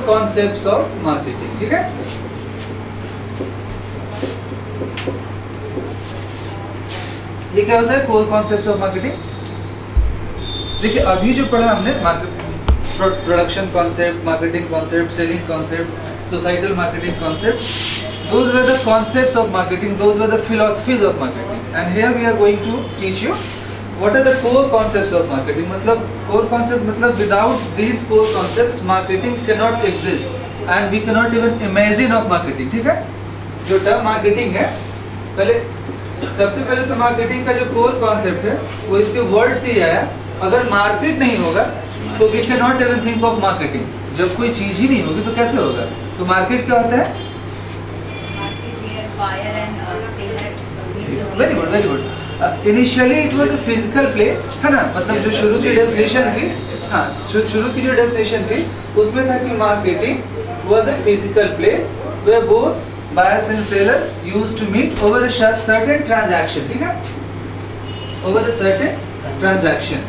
Concepts of marketing, ठीक है। ये क्या होता है कोर कॉन्सेप्ट्स ऑफ मार्केटिंग? देखिए अभी जो पढ़ा हमने production concept, marketing concept, selling concept, societal marketing concept, those were the concepts of marketing, those were the philosophies of marketing, and here we are going to teach you what are the core concepts of marketing. मतलब core concept मतलब without these core concepts marketing cannot exist and we cannot even imagine of marketing, ठीक है। जो term marketing है, पहले सबसे पहले तो मार्केटिंग का जो कोर कॉन्सेप्ट है वो इसके वर्ड से ही आया। अगर मार्केट नहीं होगा तो we can not even think of marketing. जब कोई चीज ही नहीं होगी तो कैसे होगा? तो मार्केट क्या होता है? Very good, very good. Initially it was a physical place, है ना। मतलब जो शुरू की डेफिनेशन थी, हाँ शुरू की जो डेफिनेशन थी उसमें था कि marketing was a physical place where both buyers and sellers used to meet over a certain transaction, ठीक है, over a certain transaction।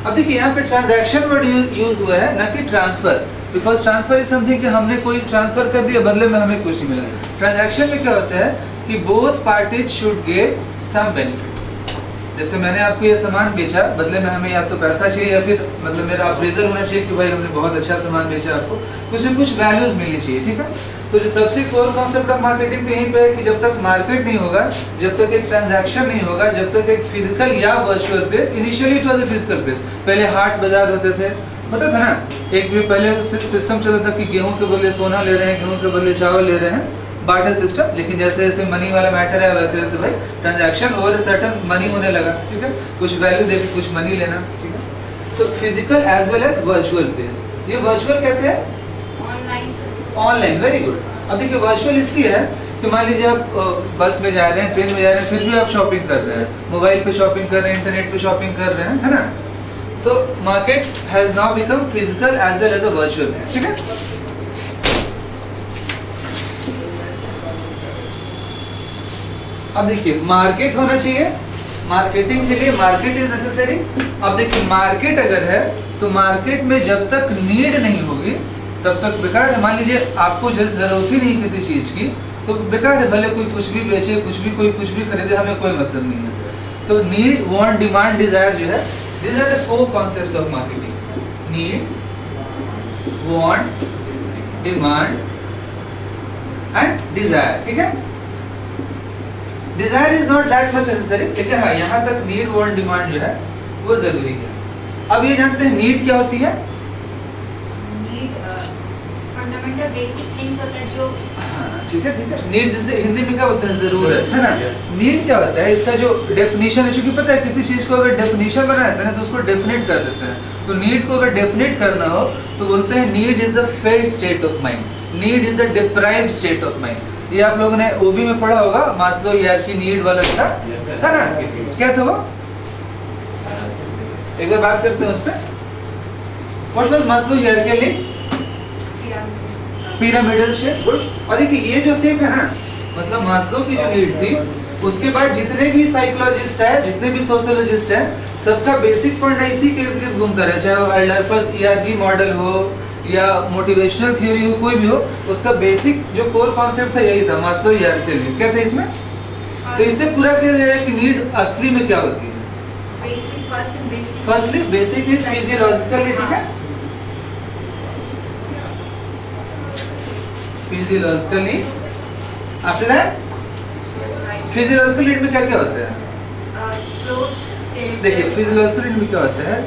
अब देखिए यहाँ पे ट्रांजैक्शन वर्ड यूज हुआ है ना कि transfer, because transfer is something कि हमने कोई ट्रांसफर कर दिया बदले में हमें कुछ नहीं मिला। ट्रांजैक्शन में क्या होता है कि both parties should get some benefit. जैसे मैंने आपको ये सामान बेचा, बदले में हमें या तो पैसा चाहिए या फिर मतलब मेरा अप्रेजल होना चाहिए कि भाई हमने बहुत अच्छा सामान बेचा, आपको कुछ न कुछ वैल्यूज मिलनी चाहिए, ठीक है। तो जो सबसे कोर कॉन्सेप्ट ऑफ मार्केटिंग तो यहीं पे है कि जब तक मार्केट नहीं होगा, जब तक एक ट्रांजैक्शन नहीं होगा, जब तक एक फिजिकल या virtual place, initially it was a physical place, पहले हाट बाजार होते थे, पता था ना। एक भी पहले सिस्टम चलता था कि गेहूं के बदले सोना ले रहे हैं, गेहूं के बदले चावल ले रहे हैं, बार्टर सिस्टम। लेकिन जैसे जैसे मनी वाला मैटर है वैसे वैसे भाई ट्रांजैक्शन ओवर सर्टेन मनी होने लगा, ठीक है। कुछ वैल्यू देके कुछ मनी लेना, ठीक है। तो physical as well as virtual place. ये वर्चुअल कैसे है? Online, very good. अब देखिए वर्चुअल इसलिए है कि मान लीजिए आप बस में जा रहे हैं, ट्रेन में जा रहे हैं, फिर भी आप शॉपिंग कर रहे हैं, मोबाइल पे शॉपिंग कर रहे हैं, इंटरनेट पे शॉपिंग कर रहे हैं, है ना। तो market has now become physical as well as a virtual, ठीक है। अब देखिए मार्केट होना चाहिए, मार्केटिंग के लिए मार्केट इज नेसेसरी। अब देखिए मार्केट अगर है तो मार्केट में जब तक नीड नहीं होगी तब तक बेकार है। मान लीजिए आपको जरूरत ही नहीं किसी चीज की तो बेकार है, भले कोई कुछ भी बेचे, कोई कुछ भी खरीदे, हमें कोई मतलब नहीं है। तो नीड, वांट, डिमांड, डिजायर जो है, these are the four concepts of marketing. Need, want, demand and desire, ठीक है। Desire is not that much necessary, लेकिन हाँ यहाँ तक need, want, demand जो है वो जरूरी है। अब ये जानते हैं नीड क्या होती है? फंडामेंटल बेसिक थिंग्स होते हैं जो, हाँ ठीक है, ठीक है। नीड जिसे हिंदी में क्या बोलते हैं? जरूरत, है ना। नीड क्या होता है? इसका जो डेफिनेशन है, क्योंकि पता है किसी चीज को अगर डेफिनेशन बनाया जाता है ना तो उसको डेफिनेट कर देते हैं। तो नीड को अगर डेफिनेट करना हो तो बोलते हैं need is the failed state of mind, need is the deprived state of mind. ये आप लोगों ने ओबी में पढ़ा होगा, मास्लो हायरार्की नीड वाला था, है ना। क्या था वो? एक बार बात करते हैं उस पर। What was Maslow hierarchy need? Pyramidal shape, good. और देखिए ये जो शेप है ना, मतलब मास्लो की जो नीड थी, उसके बाद जितने भी साइकोलॉजिस्ट है, जितने भी सोशियोलॉजिस्ट है, सबका बेसिक फंडा इसी के इर्द गिर्द घूमता रहा। चाहे वो एल्डरफस ERG मॉडल हो या मोटिवेशनल थ्योरी हो, कोई भी हो, उसका बेसिक जो कोर कॉन्सेप्ट था यही था, मास्लो हायरार्की नीड। क्या था इसमें? तो इससे पूरा क्लियर है कि नीड असली में क्या होती है। Firstly basic need physiological need, ठीक है। Physiological need, after that physiological need में क्या क्या होता है? देखिए फिजियोलॉजिकल नीड में क्या होता है?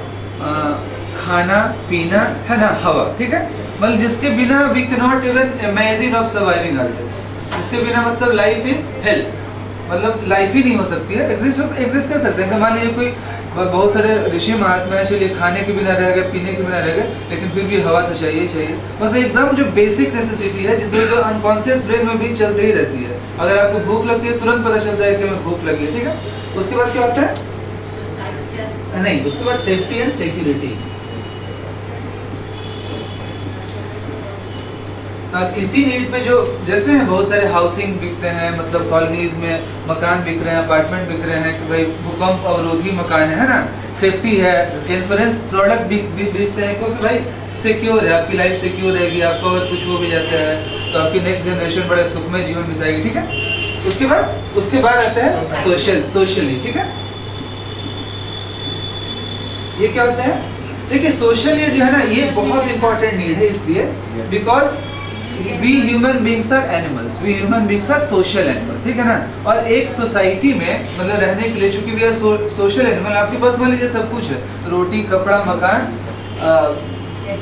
खाना पीना, है ना, हवा, ठीक है। मतलब जिसके बिना we can not even imagine of surviving ourselves, जिसके बिना मतलब लाइफ इज हेल, मतलब लाइफ ही नहीं हो सकती है। एग्जिस्ट कर सकते हैं। तो मान लीजिए कोई बहुत सारे ऋषि महात्मा है, चलिए खाने के बिना रह गए, पीने के बिना रह गए, लेकिन फिर भी हवा तो चाहिए ही चाहिए। मतलब एकदम जो बेसिक नेसेसिटी है, जो अनकॉन्शियस ब्रेन में भी चलती ही रहती है। अगर आपको भूख लगती है तुरंत पता चलता है कि हमें भूख लगी है, ठीक है। उसके बाद क्या होता है? नहीं, उसके बाद सेफ्टी एंड सिक्योरिटी। अब इसी नीड पे जो देखते हैं बहुत सारे हाउसिंग बिकते हैं, मतलब कॉलोनीज में मकान बिक रहे हैं, अपार्टमेंट बिक रहे हैं कि भाई भूकंप अवरोधी मकान है ना, सेफ्टी है, इंश्योरेंस प्रोडक्ट बेचते हैं क्योंकि भाई सिक्योर है, आपकी लाइफ सिक्योर रहेगी, आपको अगर कुछ हो भी जाता है तो आपकी नेक्स्ट जनरेशन बड़ा सुखमय जीवन बिताएगी, ठीक है। उसके बाद आता है सोशली, ठीक है। ये क्या होता है, देखिए सोशल नीड जो है ना ये बहुत इंपॉर्टेंट नीड है, इसलिए because we human beings are animals, we human beings are social animal, ठीक है ना। और एक सोसाइटी में मतलब रहने के लिए चूंकि वी आर सोशल एनिमल, आपके पास मान लीजिए सब कुछ है, रोटी कपड़ा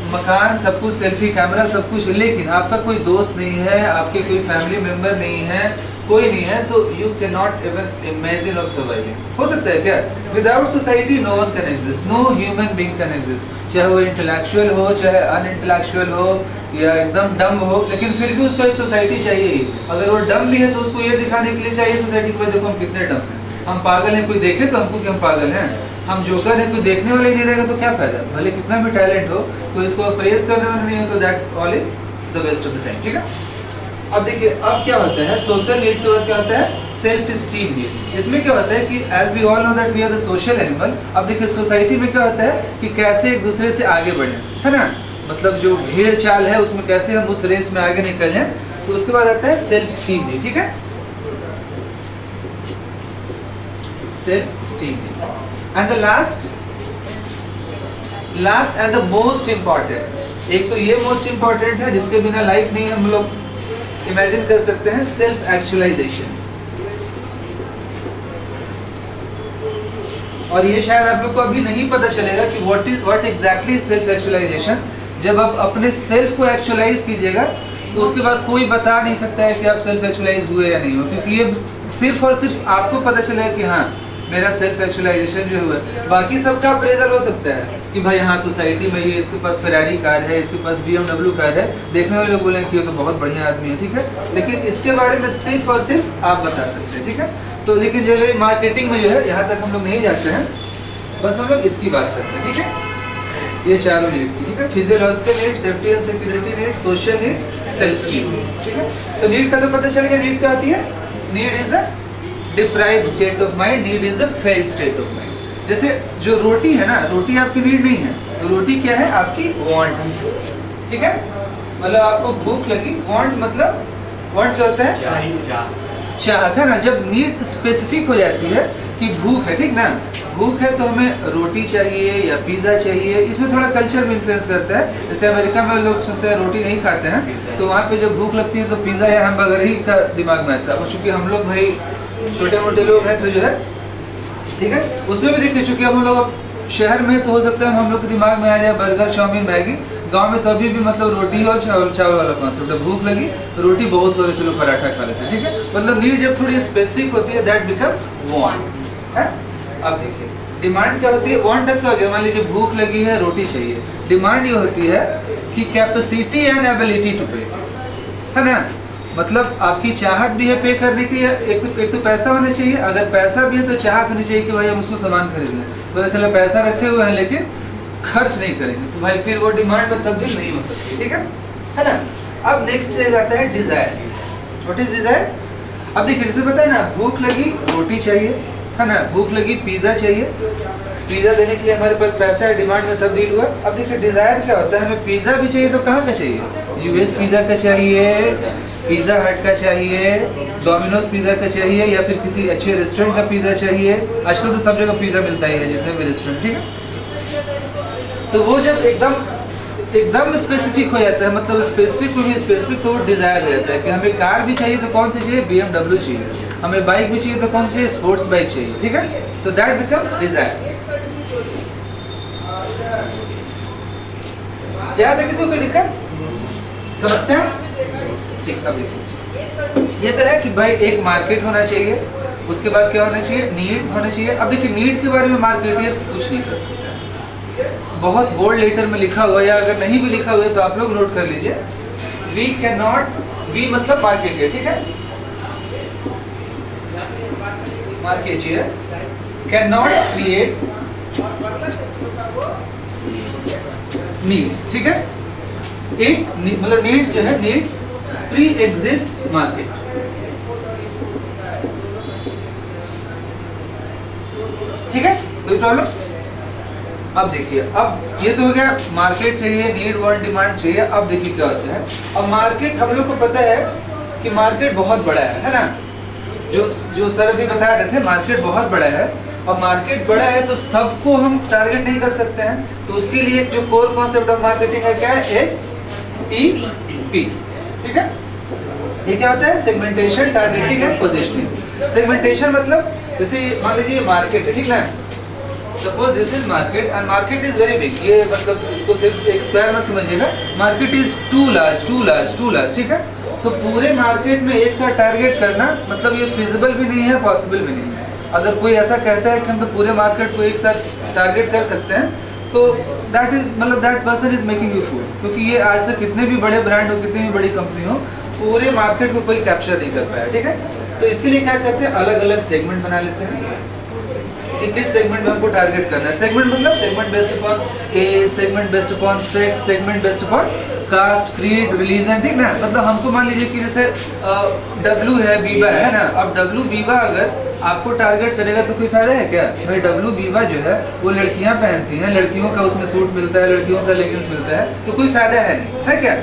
मकान सब कुछ, सेल्फी कैमरा सब कुछ, लेकिन आपका कोई दोस्त नहीं है, आपके कोई फैमिली मेंबर नहीं है, कोई नहीं है, तो you can not even imagine of surviving. हो सकता है क्या, without society no one can exist, no human being can exist, चाहे वो इंटेलेक्चुअल हो चाहे अनइंटेलेक्चुअल हो या एकदम डम हो, लेकिन फिर भी उसको एक सोसाइटी चाहिए ही। अगर वो डम भी है तो उसको ये दिखाने के लिए चाहिए सोसाइटी को, देखो हम कितने डम हैं, हम पागल हैं, कोई देखे तो हमको कि हम पागल हैं, हम जोकर हैं, कोई देखने वाला ही नहीं रहेगा तो क्या फायदा, भले कितना भी टैलेंट हो, कोई इसको प्रेस करने वाला नहीं हो, तो that all is the waste of the time, ठीक है। अब देखिए अब क्या होता है, सोशल नीड के बाद क्या होता है, सेल्फ स्टीम नीड। इसमें क्या होता है कि as we all know that we are the social animal. अब देखिए सोसाइटी में क्या होता है कि कैसे एक दूसरे से आगे बढ़े, है ना, मतलब जो भीड़ चाल है उसमें कैसे हम उस रेस में आगे निकल जाएं, तो उसके बाद आता है सेल्फ स्टीम नीड, ठीक है, self esteem need. And the last and the most important, एक तो ये मोस्ट इम्पॉर्टेंट है जिसके बिना लाइफ नहीं हम लोग इमेजिन कर सकते हैं, सेल्फ एक्चुअलाइजेशन। और ये शायद आप लोग को अभी नहीं पता चलेगा कि व्हाट एग्जैक्टली सेल्फ एक्चुअलाइजेशन। जब आप अपने सेल्फ को एक्चुअलाइज कीजिएगा तो उसके बाद कोई बता नहीं सकता है कि आप सेल्फ एक्चुअलाइज हुए या नहीं हुए, क्योंकि ये सिर्फ और सिर्फ आपको पता चलेगा कि हाँ मेरा सेल्फ एक्चुअलाइजेशन जो हुआ। बाकी सबका अप्रेजल हो सकता है कि भाई हाँ सोसाइटी में ये इसके पास फेरारी कार है, इसके पास BMW कार है, देखने वाले लोग बोले कि ये तो बहुत बढ़िया आदमी है, ठीक है, लेकिन इसके बारे में सिर्फ और सिर्फ आप बता सकते हैं, ठीक है। तो लेकिन जो मार्केटिंग में जो है यहाँ तक हम लोग नहीं जाते हैं, बस हम लोग इसकी बात करते हैं, ठीक है। ये चारों नीड की, ठीक है, physiological need, safety and security need, social need, self need, ठीक है। तो नीड का तो पता चल गया, नीड क्या होती है, need is the deprived state of mind, need is the failed state of mind. जैसे जो रोटी है ना, रोटी आपकी नीड नहीं है, तो रोटी क्या है, आपकी वांट, ठीक है, मतलब आपको भूख लगी, वांट मतलब वांट क्या होता है, चाहत, है ना। जब नीड स्पेसिफिक हो जाती है कि भूख है, ठीक ना, भूख है तो हमें रोटी चाहिए या पिज़्ज़ा चाहिए, इसमें थोड़ा कल्चर भी इन्फ्लुएंस करता है। जैसे अमेरिका में लोग सुनते हैं रोटी नहीं खाते हैं, तो वहाँ पे जब भूख लगती है तो पिज़्ज़ा या हैमबर्गर ही का दिमाग में आता है। और चूँकि हम लोग भाई छोटे मोटे लोग हैं तो जो है, ठीक है, उसमें भी देखिए चूँकि हम लोग शहर में तो हो सकता है हम लोग के दिमाग में आ जाए बर्गर चाउमीन मैगी, गांव में तो अभी भी मतलब रोटी और चावल वाला कॉन्सेप्ट है, भूख लगी रोटी बहुत बोले चलो पराठा खा लेते हैं, ठीक है। मतलब नीड जब थोड़ी स्पेसिफिक होती है दैट बिकम्स वांट, है। अब देखिए डिमांड क्या होती है, वांट तक तो आ गया, मान लीजिए भूख लगी है रोटी चाहिए, डिमांड ये होती है कि कैपेसिटी एंड एबिलिटी टू पे, है ना, मतलब आपकी चाहत भी है पे करने की, एक तो पैसा होना चाहिए, अगर पैसा भी है तो चाहत होनी चाहिए कि भाई हम उसको सामान खरीद लें, पता चला पैसा रखे हुए हैं लेकिन खर्च नहीं करेंगे, तो भाई फिर वो डिमांड में तब्दील नहीं हो सकती, ठीक है ना। अब नेक्स्ट स्टेज आता है डिजायर। What is desire? अब देखिए जैसे पता है ना, भूख लगी रोटी चाहिए, है ना, भूख लगी पिज़्ज़ा चाहिए, पिज़्ज़ा देने के लिए हमारे पास पैसा है, डिमांड में तब्दील हुआ। अब देखिए डिजायर क्या होता है, हमें पिज़्ज़ा भी चाहिए तो कहाँ का चाहिए, US पिज़्ज़ा का चाहिए, पिज़्ज़ा हट का चाहिए, डोमिनोज पिज़्ज़ा का चाहिए, या फिर किसी अच्छे रेस्टोरेंट का पिज़्ज़ा चाहिए। आजकल तो सब जगह पिज़्ज़ा मिलता ही है, जितने भी रेस्टोरेंट, ठीक है। तो वो जब एकदम स्पेसिफिक हो जाता है, मतलब स्पेसिफिक में भी स्पेसिफिक, तो वो डिजायर हो जाता है कि हमें कार भी चाहिए तो कौन सी चाहिए, BMW चाहिए, हमें बाइक भी चाहिए तो कौन सी चाहिए, स्पोर्ट्स बाइक चाहिए, ठीक है। तो दैट बिकम्स डिजायर। यहाँ तक किसी को कोई दिक्कत समस्या, ठीक। अब देखिए ये तो है कि भाई एक मार्केट होना चाहिए, उसके बाद क्या होना चाहिए, नीड होना चाहिए। अब देखिए नीड के बारे में मार्केटियर कुछ नहीं कर सकता, बहुत बोल्ड लेटर में लिखा हुआ, या अगर नहीं भी लिखा हुआ है तो आप लोग नोट कर लीजिए, वी कैन नॉट, वी मतलब मार्केटियर, ठीक है, marketeer can not create needs, ठीक है। इट मतलब नीड्स जो है, नीड्स प्री एग्जिस्ट मार्केट। ठीक है, कोई प्रॉब्लम? अब देखिए, अब ये तो हो गया मार्केट चाहिए, नीड वांट डिमांड चाहिए। अब देखिए क्या होता है, अब मार्केट हम लोग को पता है कि मार्केट बहुत बड़ा है ना, जो सर अभी बता रहे थे, मार्केट बहुत बड़ा है। और मार्केट बड़ा है तो सबको हम टारगेट नहीं कर सकते हैं, तो उसके लिए जो कोर कॉन्सेप्ट ऑफ मार्केटिंग है क्या है, SEP। ठीक है, ये क्या होता है, segmentation, targeting and positioning. Segmentation मतलब जैसे मान लीजिए मार्केट है, ठीक ना, suppose this is market and market is very big. ये मतलब इसको सिर्फ एक स्क्वायर में समझिएगा, मार्केट इज टू लार्ज, ठीक है। तो पूरे मार्केट में एक साथ टारगेट करना मतलब ये फिजिबल भी नहीं है, पॉसिबल भी नहीं है। अगर कोई ऐसा कहता है कि हम तो पूरे मार्केट को एक साथ टारगेट कर सकते हैं, तो दैट इज मतलब that person is making you fool. क्योंकि ये आज तक कितने भी बड़े ब्रांड हो, कितनी भी बड़ी कंपनी हो, पूरे मार्केट को कोई कैप्चर नहीं कर पाया। ठीक है, तो इसके लिए क्या करते हैं, अलग अलग सेगमेंट बना लेते हैं कि किस सेगमेंट में हमको टारगेट करना है। सेगमेंट मतलब segment based upon age, segment based upon sex, segment based upon caste, creed, religion. ठीक ना, मतलब हमको मान लीजिए कि जैसे W है, बीवा है ना, अब W बीवा अगर आपको टारगेट करेगा तो कोई फायदा है क्या भाई? W बीवा जो है वो लड़कियां पहनती हैं, लड़कियों का उसमें सूट मिलता है, लड़कियों का लेगिंग्स मिलता है, तो कोई फायदा है नहीं, है क्या?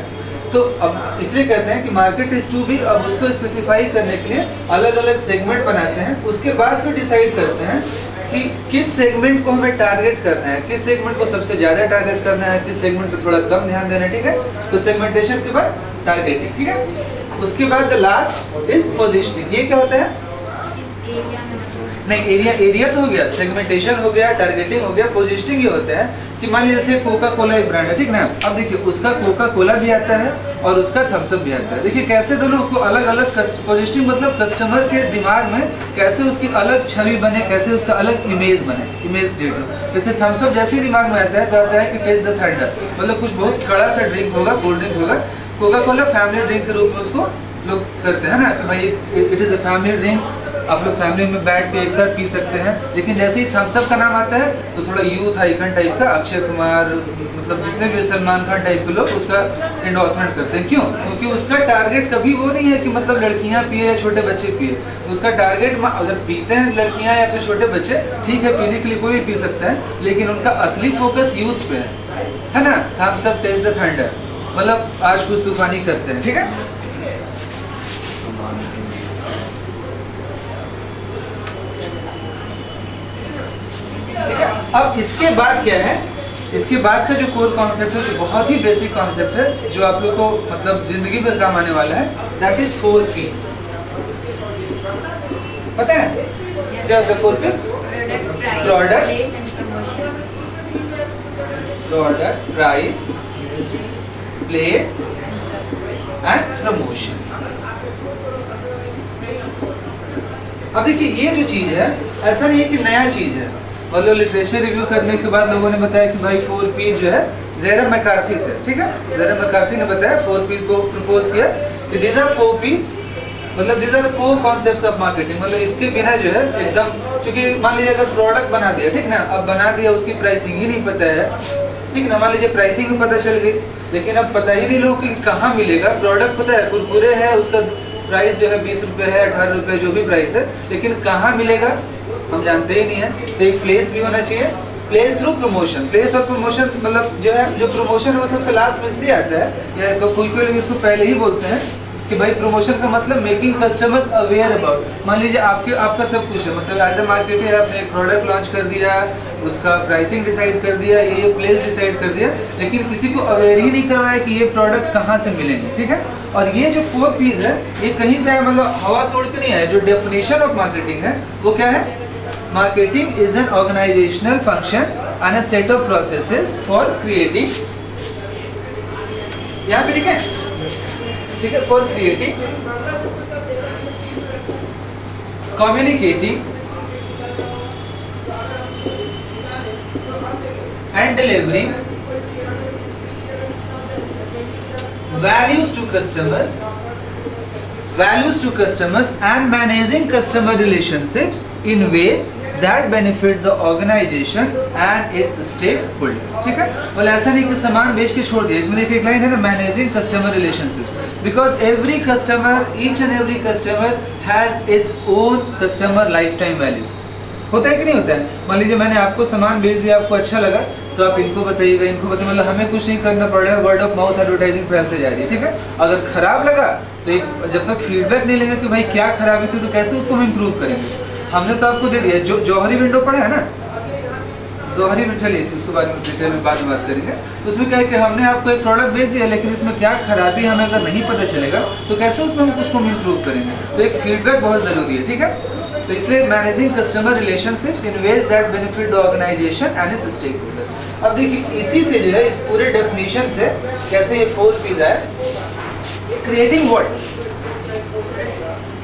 तो अब इसलिए कहते हैं कि मार्केट इज टू बिग। अब उसको स्पेसिफाई करने के लिए अलग अलग सेगमेंट बनाते हैं, उसके बाद फिर डिसाइड करते हैं कि किस सेगमेंट को हमें टारगेट करना है, किस सेगमेंट को सबसे ज्यादा टारगेट करना है, किस सेगमेंट पे थोड़ा कम ध्यान देना है। ठीक है, तो सेगमेंटेशन के बाद टारगेटिंग। ठीक है, उसके बाद द लास्ट इज पोजीशनिंग। ये क्या होता है? नहीं, एरिया तो हो गया, सेगमेंटेशन हो गया, टारगेटिंग हो गया, पोजीशनिंग ये होता है कि मान लीजिए जैसे कोका कोला एक ब्रांड है, ठीक ना। अब देखिए उसका कोका कोला भी आता है और उसका थम्स अप भी आता है। देखिए कैसे दोनों को अलग अलग पोजीशनिंग मतलब कस्टमर के दिमाग में कैसे उसकी अलग छवि बने, कैसे उसका अलग इमेज बने, इमेज क्रिएट हो। जैसे थम्स अप जैसे ही दिमाग में आता है तो आता है कि टेस्ट द थंडर, मतलब कुछ बहुत कड़ा सा ड्रिंक होगा, कोल्ड ड्रिंक होगा। कोका कोला फैमिली ड्रिंक के रूप में उसको लोग करते हैं ना कि भाई it is a family drink, आप लोग फैमिली में बैठ के एक साथ पी सकते हैं। लेकिन जैसे ही थम्स अप का नाम आता है तो थोड़ा यूथ आइकन टाइप का, अक्षय कुमार, मतलब जितने भी सलमान खान टाइप के लोग उसका एंडोर्समेंट करते हैं। क्यों? क्योंकि उसका टारगेट कभी वो नहीं है कि मतलब लड़कियां पिए या छोटे बच्चे पिए। उसका टारगेट अगर पीते हैं लड़कियां या फिर छोटे बच्चे, ठीक है, पीने के लिए कोई भी पी सकता है, लेकिन उनका असली फोकस यूथ पे है ना। Thums Up taste the thunder, मतलब आज कुछ तूफानी करते हैं। ठीक है, ठीक है। अब इसके बाद क्या है, इसके बाद का जो कोर कॉन्सेप्ट है, जो बहुत ही बेसिक कॉन्सेप्ट है, जो आप लोग को मतलब जिंदगी भर काम आने वाला है, दैट इज 4 P's। पता है क्या होता है 4 P's? Product, price, place and promotion. अब देखिए ये जो चीज है, ऐसा नहीं है कि नया चीज है। मतलब लिटरेचर रिव्यू करने के बाद लोगों ने बताया कि भाई 4 P's जो है, जेरम मैकार्थी थे, ठीक है, जेरम मैकार्थी ने बताया 4 P's को प्रपोज किया कि these are 4 P's, मतलब these are the core concepts of marketing। मतलब इसके बिना जो है एकदम, क्योंकि मान लीजिए अगर प्रोडक्ट बना दिया, ठीक ना, अब बना दिया, उसकी प्राइसिंग ही नहीं पता है, ठीक ना, मान लीजिए प्राइसिंग भी पता चल गई, लेकिन अब पता ही नहीं लोगों कि कहाँ मिलेगा। प्रोडक्ट पता है कुरकुरे है, उसका प्राइस जो है 20 रुपये है, 18 रुपये, जो भी प्राइस है, लेकिन कहाँ मिलेगा हम जानते ही नहीं है। तो एक प्लेस भी होना चाहिए, प्लेस थ्रू प्रमोशन। प्लेस और प्रमोशन मतलब जो है, जो प्रमोशन है वो सबसे लास्ट में इसलिए आता है, या तो कोई लोग इसको पहले ही बोलते हैं कि भाई प्रमोशन का मतलब मेकिंग कस्टमर्स अवेयर अबाउट। मान लीजिए आपका सब कुछ है, मतलब एज ए मार्केटर आपने एक प्रोडक्ट लॉन्च कर दिया, उसका प्राइसिंग डिसाइड कर दिया, ये प्लेस डिसाइड कर दिया, लेकिन किसी को अवेयर ही नहीं करवाया कि ये प्रोडक्ट कहाँ से मिलेंगे। ठीक है, और ये जो 4 P's है, ये कहीं से मतलब हवा से उड़ के नहीं है। जो डेफिनेशन ऑफ मार्केटिंग है वो क्या है? Marketing is an organizational function and a set of processes for creating, यहाँ पे लिखे, ठीक है, for creating, communicating and delivering values to customers and managing customer relationships in ways that benefit the organization and its stakeholders. ठीक है, बोले ऐसा नहीं कि सामान बेच के छोड़ दिया। इसमें देखिए एक लाइन है ना, managing customer relationship, because every customer, each and every customer has its own customer life time value. होता है कि नहीं होता है? मान लीजिए मैंने आपको सामान बेच दिया, आपको अच्छा लगा, तो आप इनको बताइएगा, इनको बताइए, मतलब हमें कुछ नहीं करना पड़ रहा है, वर्ड ऑफ माउथ एडवर्टाइजिंग फैलते जा रही है। ठीक है, अगर खराब लगा तो एक जब तक फीडबैक नहीं लेंगे कि भाई क्या खराबी थी, तो कैसे उसको हम इम्प्रूव करेंगे? हमने तो आपको दे दिया, जो जौहरी विंडो पढ़ा है ना, जौहरी विंडो, चलिए उसके बारे में डिटेल में बाद में बात करेंगे। तो उसमें क्या है कि हमने आपको एक प्रोडक्ट बेच दिया, लेकिन इसमें क्या खराबी हमें अगर नहीं पता चलेगा तो कैसे उसमें हम उसको इम्प्रूव करेंगे? तो एक फीडबैक बहुत ज़रूरी है। ठीक है, तो इसलिए managing customer relationships in ways that benefit the organisation and its stakeholder. अब देखिए इसी से जो है, इस पूरे डेफिनेशन से कैसे ये 4 P's है। Creating what?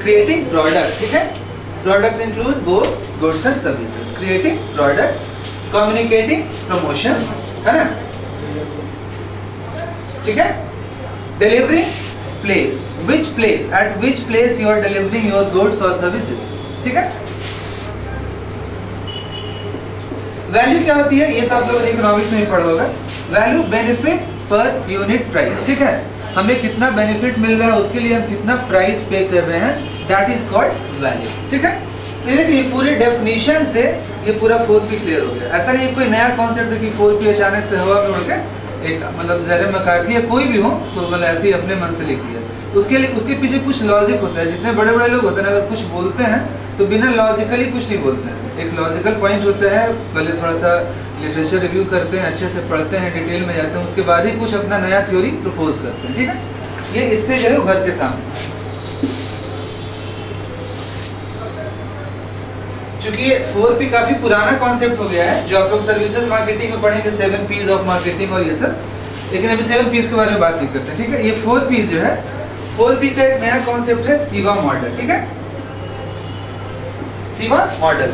Creating product. ठीक है, product include both goods and services. Creating product, communicating promotion, है ना? ठीक है, delivering place, which place, at which place you are delivering your goods और सर्विसेज। ठीक है, वैल्यू क्या होती है? ये तो आप लोगों ने इकोनॉमिक्स में ही पढ़ा होगा। वैल्यू बेनिफिट पर यूनिट प्राइस। ठीक है, हमें कितना बेनिफिट मिल रहा है, उसके लिए हम कितना प्राइस पे कर रहे हैं, दैट इज कॉल्ड वैल्यू। ठीक है, तो ये पूरे डेफिनेशन से ये पूरा 4 P क्लियर हो गया। ऐसा नहीं कोई नया कॉन्सेप्ट है कि 4 P अचानक से हवा में उड़ के एक मतलब ज़ेरे मकार्थी या कोई भी हो तो मतलब ऐसे ही अपने मन से लिख दिया। उसके लिए उसके पीछे कुछ लॉजिक होता है। जितने बड़े बड़े लोग होते हैं, अगर कुछ बोलते हैं तो बिना लॉजिकली कुछ नहीं बोलते हैं। एक लॉजिकल पॉइंट होता है, पहले थोड़ा सा लिटरेचर रिव्यू करते हैं, अच्छे से पढ़ते हैं, डिटेल में जाते हैं, उसके बाद ही कुछ अपना नया थ्योरी प्रपोज करते हैं। ठीक है, ये इससे जो है उभर के सामने, क्योंकि ये 4 P काफी पुराना कॉन्सेप्ट हो गया है, जो आप लोग सर्विसेज मार्केटिंग में पढ़ेंगे 7 P's ऑफ मार्केटिंग और ये सब, लेकिन अभी 7 P's के बारे में बात नहीं करते। ठीक है, ये 4 P's जो है, 4 P का एक नया कॉन्सेप्ट है सीवा मॉडल। ठीक है, सीवा मॉडल,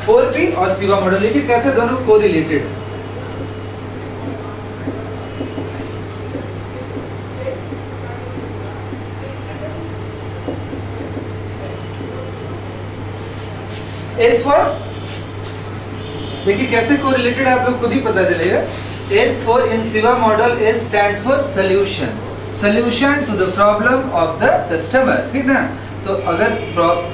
4 P और सीवा मॉडल, देखिए कैसे दोनों कोरिलेटेड है। S फॉर, देखिए कैसे कोरिलेटेड है, आप लोग खुद ही पता चलेगा। S for in SIVA model, S stands for solution, solution to the problem of the customer. ठीक ना, तो अगर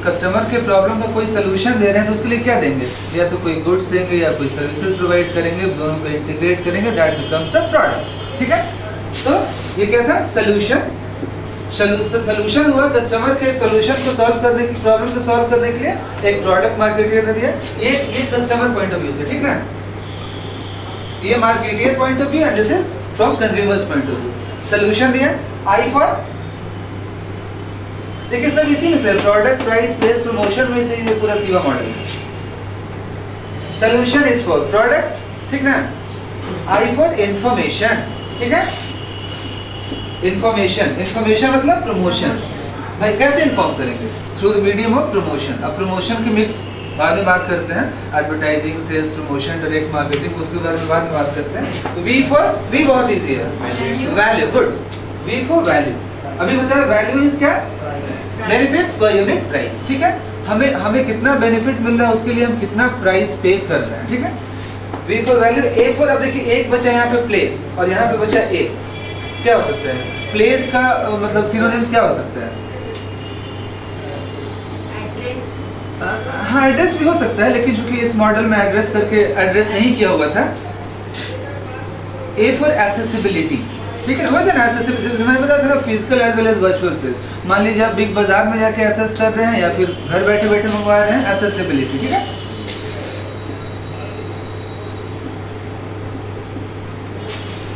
कस्टमर के प्रॉब्लम का कोई सॉल्यूशन दे रहे हैं तो उसके लिए क्या देंगे? या तो कोई गुड्स देंगे या कोई सर्विसेज प्रोवाइड करेंगे, दोनों को इंटीग्रेट करेंगे, दैट बिकम्स अ प्रोडक्ट। ठीक है, तो ये क्या था? सॉल्यूशन। सॉल्यूशन हुआ कस्टमर के सॉल्यूशन को सॉल्व करने की, प्रॉब्लम को सॉल्व करने के लिए एक प्रोडक्ट मार्केटियर ने दिया। ये कस्टमर पॉइंट ऑफ व्यू से, ठीक ना, ये marketeer point of view and this is from consumers point of view. Solution दिया। आई फॉर, देखिए सब इसी में से, प्रोडक्ट, प्राइस, प्लेस, प्रमोशन में से ये पूरा सीवा मॉडल है। सॉल्यूशन इज फॉर प्रोडक्ट, ठीक ना, आई फॉर इंफॉर्मेशन। ठीक है, इंफॉर्मेशन, इंफॉर्मेशन मतलब प्रमोशन। भाई कैसे इन्फॉर्म करेंगे? Through the medium of promotion. अब प्रमोशन की मिक्स बाद में बात करते हैं, advertising, sales promotion, direct marketing, उसके बारे में बाद में बात करते हैं। तो वी फॉर, वी बहुत इजी है, value, good, V for value. अभी बताया वैल्यू इज क्या? Benefits per unit price. ठीक है, हमें कितना बेनिफिट मिल रहा है, उसके लिए हम कितना प्राइस पे कर रहे हैं। ठीक है, V for value. A for, अब देखिए एक बचा यहाँ पे प्लेस और यहाँ पे बचा ए, क्या हो सकता है? प्लेस का मतलब सिनोनिम्स क्या हो सकता है? एड्रेस। हाँ, एड्रेस भी हो सकता है, लेकिन चूंकि इस मॉडल में एड्रेस करके एड्रेस नहीं किया हुआ था। ए फॉर एसेसिबिलिटी, ठीक है, वही ना एसेसिबिलिटी, मैंने बताया था physical as well as virtual place. मान लीजिए आप बिग बाजार में जाके एसेस कर रहे हैं या फिर घर बैठे बैठे मंगवा रहे हैं, एसेसिबिलिटी। ठीक है,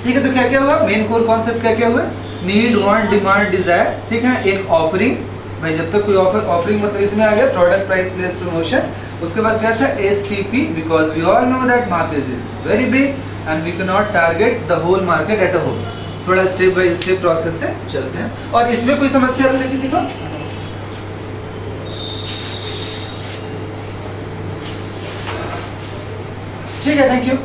ठीक है, तो क्या क्या हुआ? मेन कोर कॉन्सेप्ट क्या क्या हुआ? Need, want, demand, desire. ठीक है, एक ऑफरिंग, भाई जब तक कोई ऑफरिंग मतलब इसमें आ गया प्रोडक्ट, प्राइस, प्लेस, प्रमोशन। उसके बाद क्या था? STP, because we all know that market is very big and we can not target the whole market at a whole. थोड़ा स्टेप बाय स्टेप प्रोसेस से चलते हैं। और इसमें कोई समस्या है किसी को? ठीक है, थैंक यू।